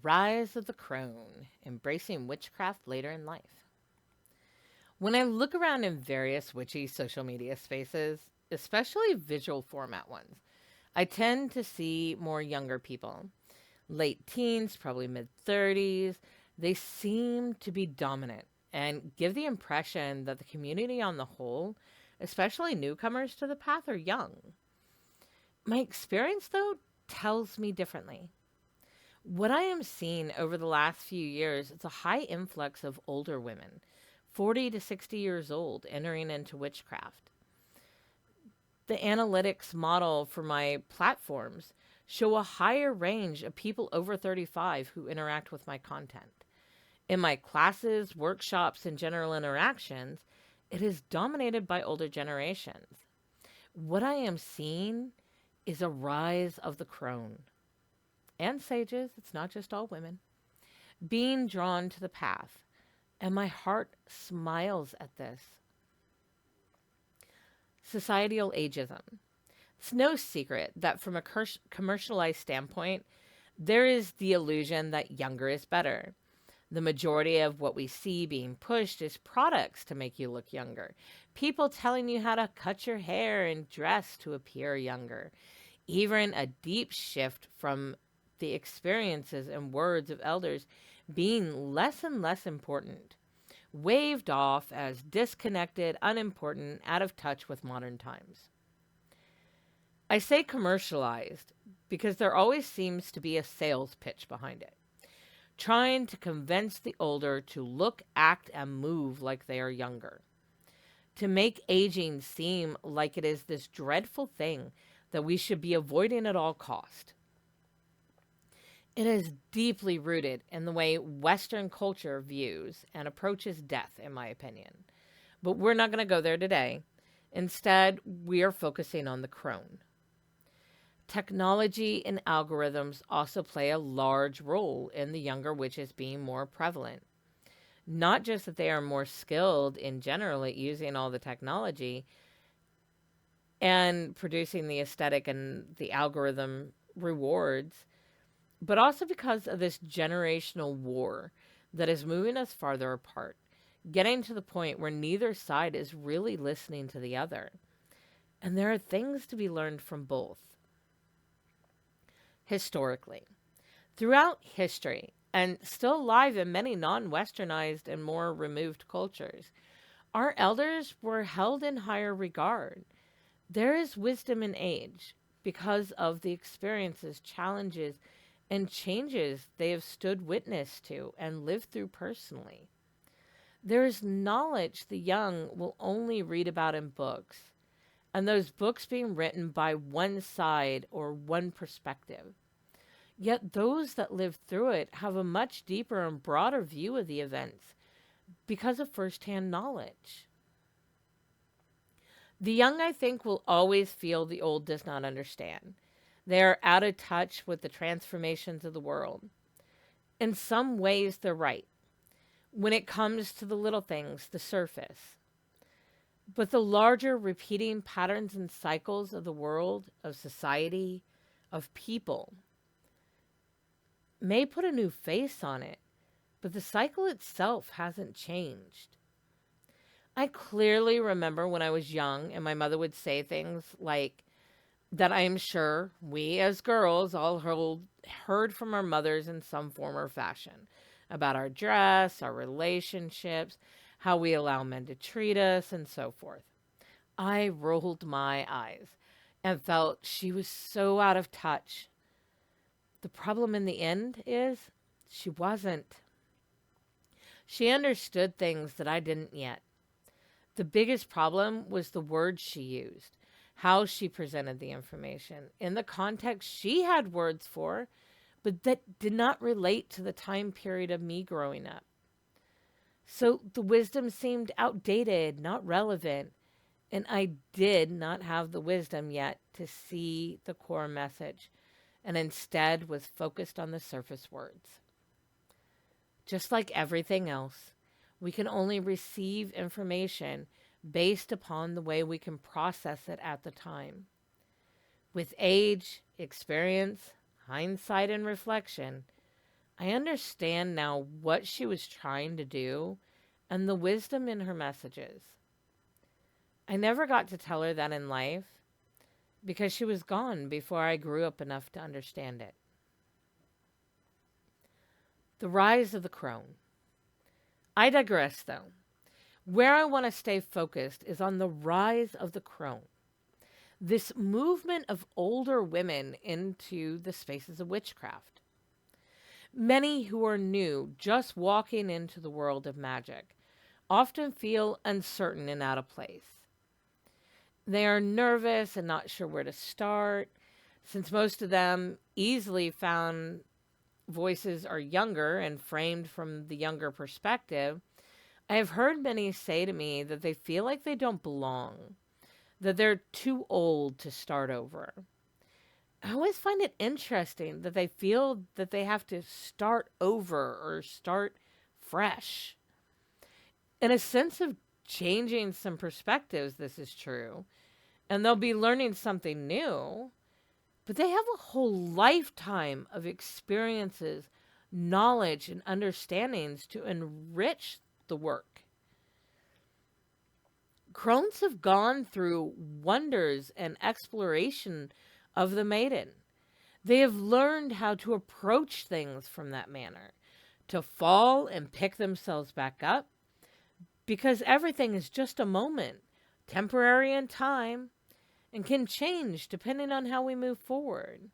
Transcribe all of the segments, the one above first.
Rise of the Crone, embracing witchcraft later in life. When I look around in various witchy social media spaces, especially visual format ones, I tend to see more younger people. Late teens, probably mid 30s. They seem to be dominant and give the impression that the community on the whole, especially newcomers to the path, are young. My experience, though, tells me differently. What I am seeing over the last few years is a high influx of older women, 40 to 60 years old, entering into witchcraft. The analytics model for my platforms show a higher range of people over 35 who interact with my content. In my classes, workshops, and general interactions, it is dominated by older generations. What I am seeing is a rise of the crone and sages, it's not just all women, being drawn to the path. And my heart smiles at this. Societal ageism. It's no secret that from a commercialized standpoint, there is the illusion that younger is better. The majority of what we see being pushed is products to make you look younger. People telling you how to cut your hair and dress to appear younger. Even a deep shift from the experiences and words of elders being less and less important, waved off as disconnected, unimportant, out of touch with modern times. I say commercialized because there always seems to be a sales pitch behind it, trying to convince the older to look, act, and move like they are younger, to make aging seem like it is this dreadful thing that we should be avoiding at all cost. It is deeply rooted in the way Western culture views and approaches death, in my opinion. But we're not going to go there today. Instead, we are focusing on the crone. Technology and algorithms also play a large role in the younger witches being more prevalent. Not just that they are more skilled in general at using all the technology and producing the aesthetic and the algorithm rewards, but also because of this generational war that is moving us farther apart, getting to the point where neither side is really listening to the other. And there are things to be learned from both. Historically, throughout history, and still alive in many non westernized and more removed cultures, our elders were held in higher regard. There is wisdom in age because of the experiences, challenges, and changes they have stood witness to and lived through personally. There is knowledge the young will only read about in books, and those books being written by one side or one perspective. Yet those that live through it have a much deeper and broader view of the events because of firsthand knowledge. The young, I think, will always feel the old does not understand. They are out of touch with the transformations of the world. In some ways, they're right when it comes to the little things, the surface. But the larger repeating patterns and cycles of the world, of society, of people may put a new face on it, but the cycle itself hasn't changed. I clearly remember when I was young and my mother would say things like that I am sure we as girls all heard from our mothers in some form or fashion about our dress, our relationships, how we allow men to treat us, and so forth. I rolled my eyes and felt she was so out of touch. The problem in the end is she wasn't. She understood things that I didn't yet. The biggest problem was the words she used, how she presented the information, in the context she had words for, but that did not relate to the time period of me growing up. So the wisdom seemed outdated, not relevant, and I did not have the wisdom yet to see the core message, and instead was focused on the surface words. Just like everything else, we can only receive information based upon the way we can process it at the time. With age, experience, hindsight, and reflection, I understand now what she was trying to do and the wisdom in her messages. I never got to tell her that in life because she was gone before I grew up enough to understand it. The rise of the crone. I digress, though. Where I want to stay focused is on the rise of the crone. This movement of older women into the spaces of witchcraft. Many who are new, just walking into the world of magic, often feel uncertain and out of place. They are nervous and not sure where to start, since most of them easily found voices are younger and framed from the younger perspective. I have heard many say to me that they feel like they don't belong, that they're too old to start over. I always find it interesting that they feel that they have to start over or start fresh. In a sense of changing some perspectives, this is true, and they'll be learning something new, but they have a whole lifetime of experiences, knowledge, and understandings to enrich the work. Crones have gone through wonders and exploration of the maiden. They have learned how to approach things from that manner, to fall and pick themselves back up, because everything is just a moment, temporary in time, and can change depending on how we move forward.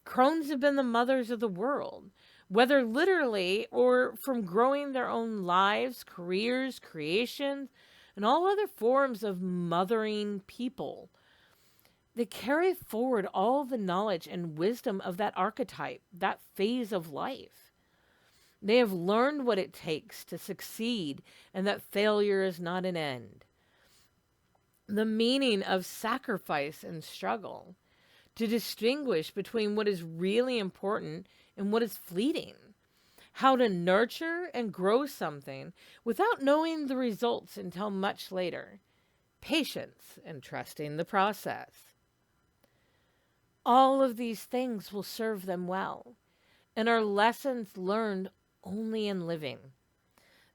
Crones have been the mothers of the world, whether literally or from growing their own lives, careers, creations, and all other forms of mothering people. They carry forward all the knowledge and wisdom of that archetype, that phase of life. They have learned what it takes to succeed and that failure is not an end. The meaning of sacrifice and struggle, to distinguish between what is really important and what is fleeting, how to nurture and grow something without knowing the results until much later, patience and trusting the process. All of these things will serve them well and are lessons learned only in living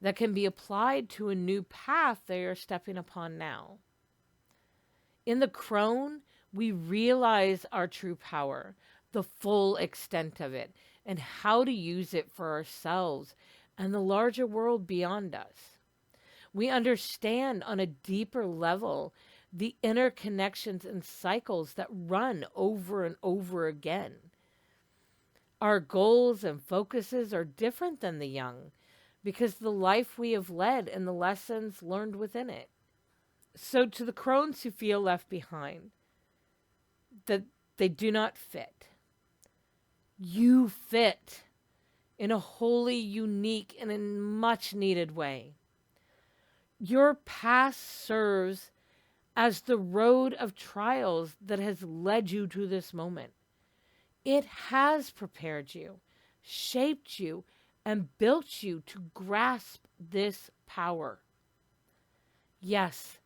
that can be applied to a new path they are stepping upon now. In the crone, we realize our true power, the full extent of it, and how to use it for ourselves and the larger world beyond us. We understand on a deeper level the interconnections and cycles that run over and over again. Our goals and focuses are different than the young because the life we have led and the lessons learned within it. So to the crones who feel left behind, that they do not fit, you fit in a wholly unique and in much needed way. Your past serves as the road of trials that has led you to this moment. It has prepared you, shaped you, and built you to grasp this power. Yes,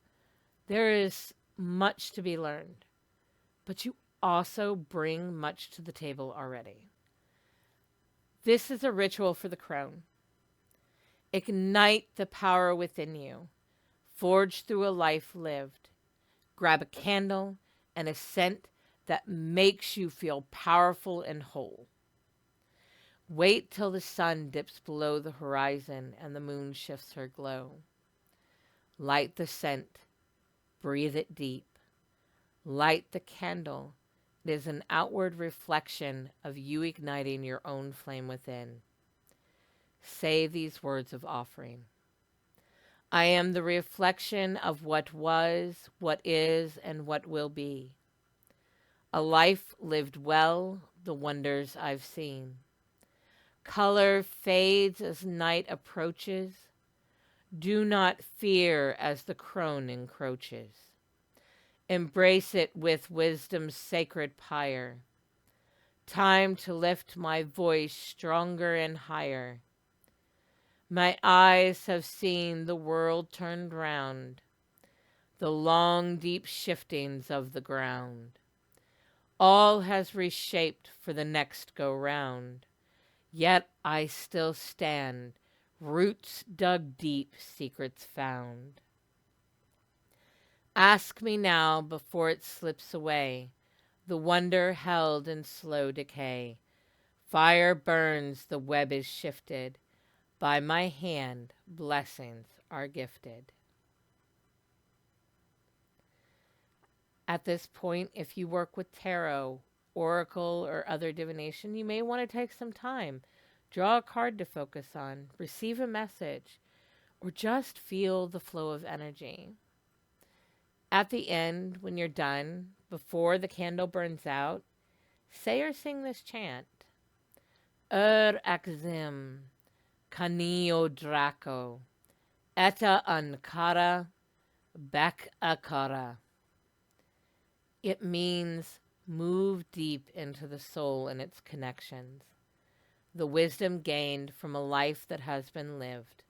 there is much to be learned, but you also bring much to the table already. This is a ritual for the crone. Ignite the power within you. Forge through a life lived. Grab a candle and a scent that makes you feel powerful and whole. Wait till the sun dips below the horizon and the moon shifts her glow. Light the scent. Breathe it deep. Light the candle. It is an outward reflection of you igniting your own flame within. Say these words of offering. I am the reflection of what was, what is, and what will be. A life lived well, the wonders I've seen. Color fades as night approaches. Do not fear as the crone encroaches. Embrace it with wisdom's sacred pyre. Time to lift my voice stronger and higher. My eyes have seen the world turned round, the long deep shiftings of the ground. All has reshaped for the next go round. Yet I still stand, roots dug deep, secrets found. Ask me now before it slips away, the wonder held in slow decay. Fire burns, the web is shifted. By my hand, blessings are gifted. At this point, if you work with tarot, oracle, or other divination, you may want to take some time. Draw a card to focus on, receive a message, or just feel the flow of energy. At the end, when you're done, before the candle burns out, say or sing this chant. Axim, Kanio Draco, Eta Ankara, Bek Akara. It means move deep into the soul and its connections, the wisdom gained from a life that has been lived.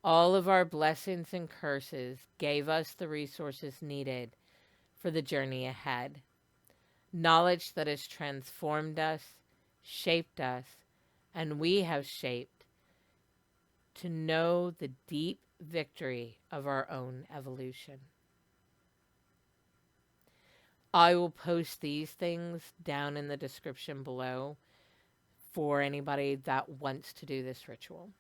All of our blessings and curses gave us the resources needed for the journey ahead. Knowledge that has transformed us, shaped us, and we have shaped to know the deep victory of our own evolution. I will post these things down in the description below for anybody that wants to do this ritual.